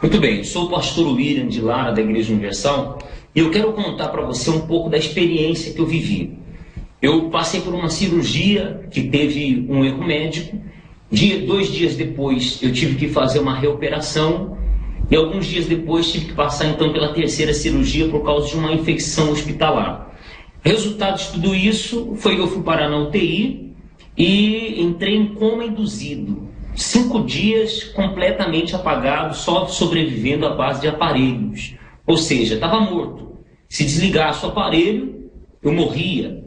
Muito bem, sou o pastor William de Lara, da Igreja Universal, e eu quero contar para você um pouco da experiência que eu vivi. Eu passei por uma cirurgia que teve um erro médico. 2 dias depois eu tive que fazer uma reoperação, e alguns dias depois tive que passar então pela 3ª cirurgia por causa de uma infecção hospitalar. Resultado de tudo isso foi que eu fui parar na UTI e entrei em coma induzido. 5 dias completamente apagado, só sobrevivendo à base de aparelhos. Ou seja, estava morto. Se desligasse o aparelho, eu morria.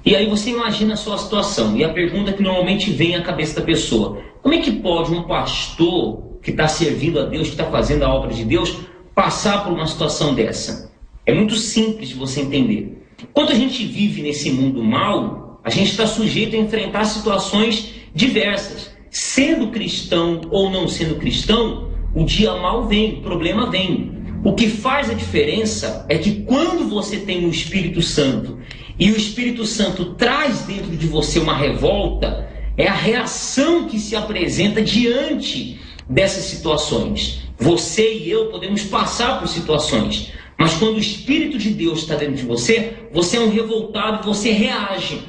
E aí você imagina a sua situação. E a pergunta que normalmente vem à cabeça da pessoa: como é que pode um pastor que está servindo a Deus, que está fazendo a obra de Deus, passar por uma situação dessa? É muito simples de você entender. Enquanto a gente vive nesse mundo mal, a gente está sujeito a enfrentar situações diversas. Sendo cristão ou não sendo cristão, o dia mal vem, o problema vem. O que faz a diferença é que quando você tem o Espírito Santo e o Espírito Santo traz dentro de você uma revolta, é a reação que se apresenta diante dessas situações. Você e eu podemos passar por situações, mas quando o Espírito de Deus está dentro de você, você é um revoltado, você reage.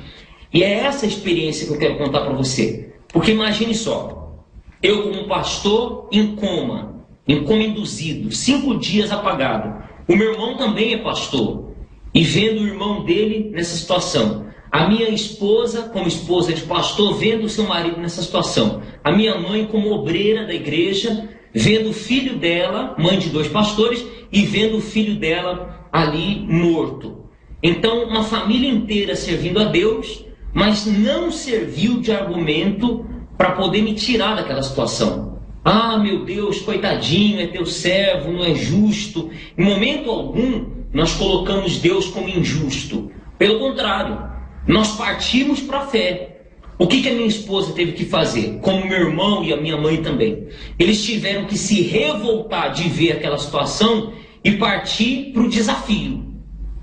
E é essa experiência que eu quero contar para você. Porque imagine só, eu como pastor em coma induzido, 5 dias apagado. O meu irmão também é pastor, e vendo o irmão dele nessa situação. A minha esposa, como esposa de pastor, vendo o seu marido nessa situação. A minha mãe, como obreira da igreja, vendo o filho dela, mãe de 2 pastores, e vendo o filho dela ali morto. Então, uma família inteira servindo a Deus, mas não serviu de argumento para poder me tirar daquela situação. Ah, meu Deus, coitadinho, é teu servo, não é justo. Em momento algum, nós colocamos Deus como injusto. Pelo contrário, nós partimos para a fé. O que a minha esposa teve que fazer? Como meu irmão e a minha mãe também. Eles tiveram que se revoltar de ver aquela situação e partir para o desafio.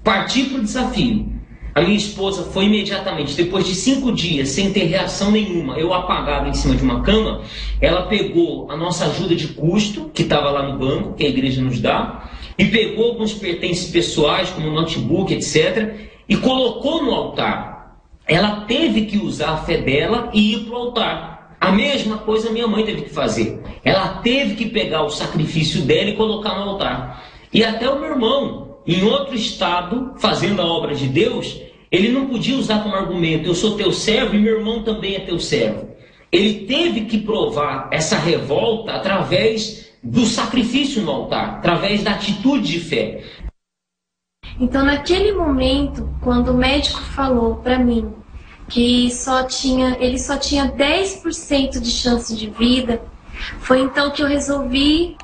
Partir para o desafio. A minha esposa foi imediatamente, depois de 5 dias, sem ter reação nenhuma, eu apagado em cima de uma cama, ela pegou a nossa ajuda de custo, que estava lá no banco, que a igreja nos dá, e pegou alguns pertences pessoais, como notebook, etc., e colocou no altar. Ela teve que usar a fé dela e ir para o altar. A mesma coisa minha mãe teve que fazer. Ela teve que pegar o sacrifício dela e colocar no altar. E até o meu irmão, em outro estado, fazendo a obra de Deus, ele não podia usar como argumento: eu sou teu servo e meu irmão também é teu servo. Ele teve que provar essa revolta através do sacrifício no altar, através da atitude de fé. Então, naquele momento, quando o médico falou para mim que ele só tinha 10% de chance de vida, foi então que eu resolvi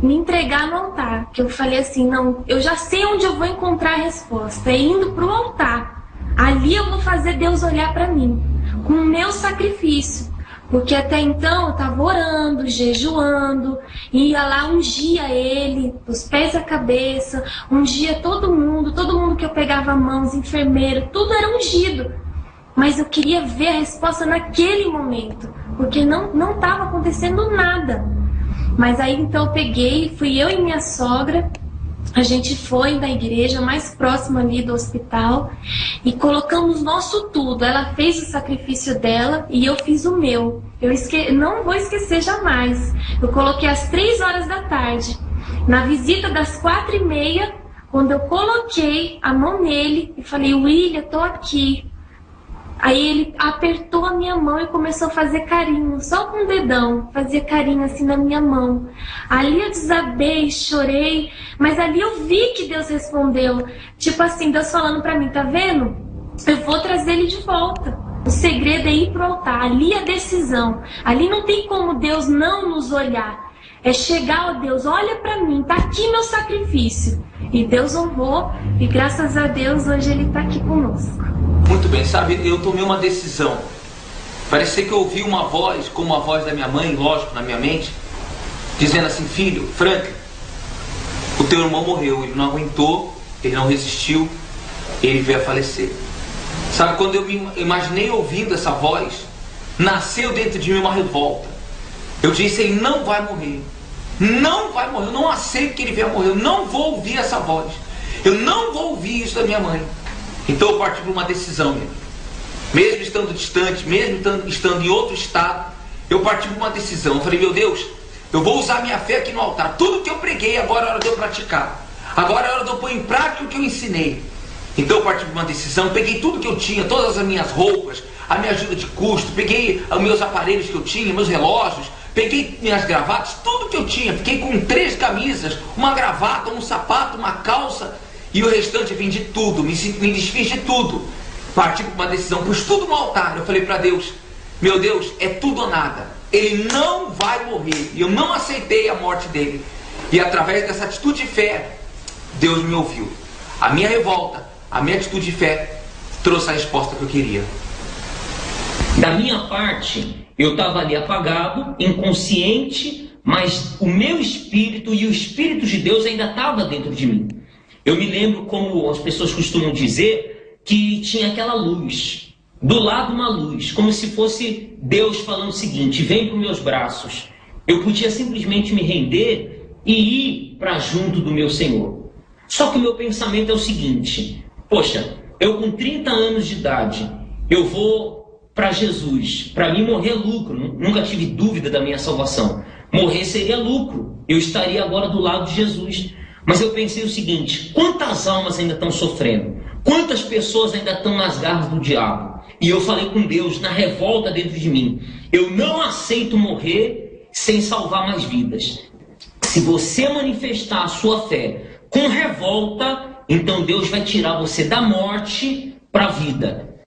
me entregar no altar. Que eu falei assim: não, eu já sei onde eu vou encontrar a resposta, é indo para o altar. Ali eu vou fazer Deus olhar para mim, com o meu sacrifício. Porque até então eu estava orando, jejuando, ia lá, ungia ele, dos pés à cabeça, ungia todo mundo que eu pegava a mão, os enfermeiros, tudo era ungido. Mas eu queria ver a resposta naquele momento, porque não estava acontecendo nada. Mas aí então eu peguei, fui eu e minha sogra, a gente foi na igreja mais próxima ali do hospital e colocamos nosso tudo. Ela fez o sacrifício dela e eu fiz o meu. Não vou esquecer jamais. Eu coloquei às 3 horas da tarde. Na visita das 4h30, quando eu coloquei a mão nele e falei: William, tô aqui. Aí ele apertou a minha mão e começou a fazer carinho, só com o dedão, fazia carinho assim na minha mão. Ali eu desabei, chorei, mas ali eu vi que Deus respondeu. Tipo assim, Deus falando pra mim: tá vendo? Eu vou trazer ele de volta. O segredo é ir pro altar, ali a decisão. Ali não tem como Deus não nos olhar. É chegar a Deus: olha pra mim, tá aqui meu sacrifício. E Deus honrou, e graças a Deus hoje ele tá aqui conosco. Muito bem, sabe, eu tomei uma decisão. Parecia que eu ouvi uma voz, como a voz da minha mãe, lógico, na minha mente, dizendo assim: filho, Franklin, o teu irmão morreu, ele não aguentou, ele não resistiu, ele veio a falecer. Sabe, quando eu me imaginei ouvindo essa voz, nasceu dentro de mim uma revolta. Eu disse: ele não vai morrer. não vai morrer, eu não aceito que ele venha morrer, eu não vou ouvir essa voz, eu não vou ouvir isso da minha mãe. Então eu parti para uma decisão, mesmo estando distante, mesmo estando em outro estado, eu parti para uma decisão. Eu falei, meu Deus, eu vou usar minha fé aqui no altar, tudo que eu preguei, agora é hora de eu praticar, agora é hora de eu pôr em prática o que eu ensinei. Então eu parti para uma decisão, peguei tudo que eu tinha, todas as minhas roupas, a minha ajuda de custo, peguei os meus aparelhos que eu tinha, meus relógios, peguei minhas gravatas, tudo que eu tinha, fiquei com 3 camisas, uma gravata, um sapato, uma calça, e o restante eu vendi tudo, me desfiz de tudo. Parti para uma decisão, pus tudo no altar. Eu falei para Deus, meu Deus, é tudo ou nada, ele não vai morrer, e eu não aceitei a morte dele. E através dessa atitude de fé, Deus me ouviu. A minha revolta, a minha atitude de fé trouxe a resposta que eu queria. Da minha parte, eu estava ali apagado, inconsciente, mas o meu espírito e o Espírito de Deus ainda estava dentro de mim. Eu me lembro, como as pessoas costumam dizer, que tinha aquela luz, do lado uma luz, como se fosse Deus falando o seguinte, vem para os meus braços. Eu podia simplesmente me render e ir para junto do meu Senhor. Só que o meu pensamento é o seguinte, poxa, eu com 30 anos de idade, eu vou para Jesus, para mim morrer é lucro, nunca tive dúvida da minha salvação, morrer seria lucro, eu estaria agora do lado de Jesus. Mas eu pensei o seguinte, quantas almas ainda estão sofrendo? Quantas pessoas ainda estão nas garras do diabo? E eu falei com Deus, na revolta dentro de mim, eu não aceito morrer sem salvar mais vidas. Se você manifestar a sua fé com revolta, então Deus vai tirar você da morte para a vida.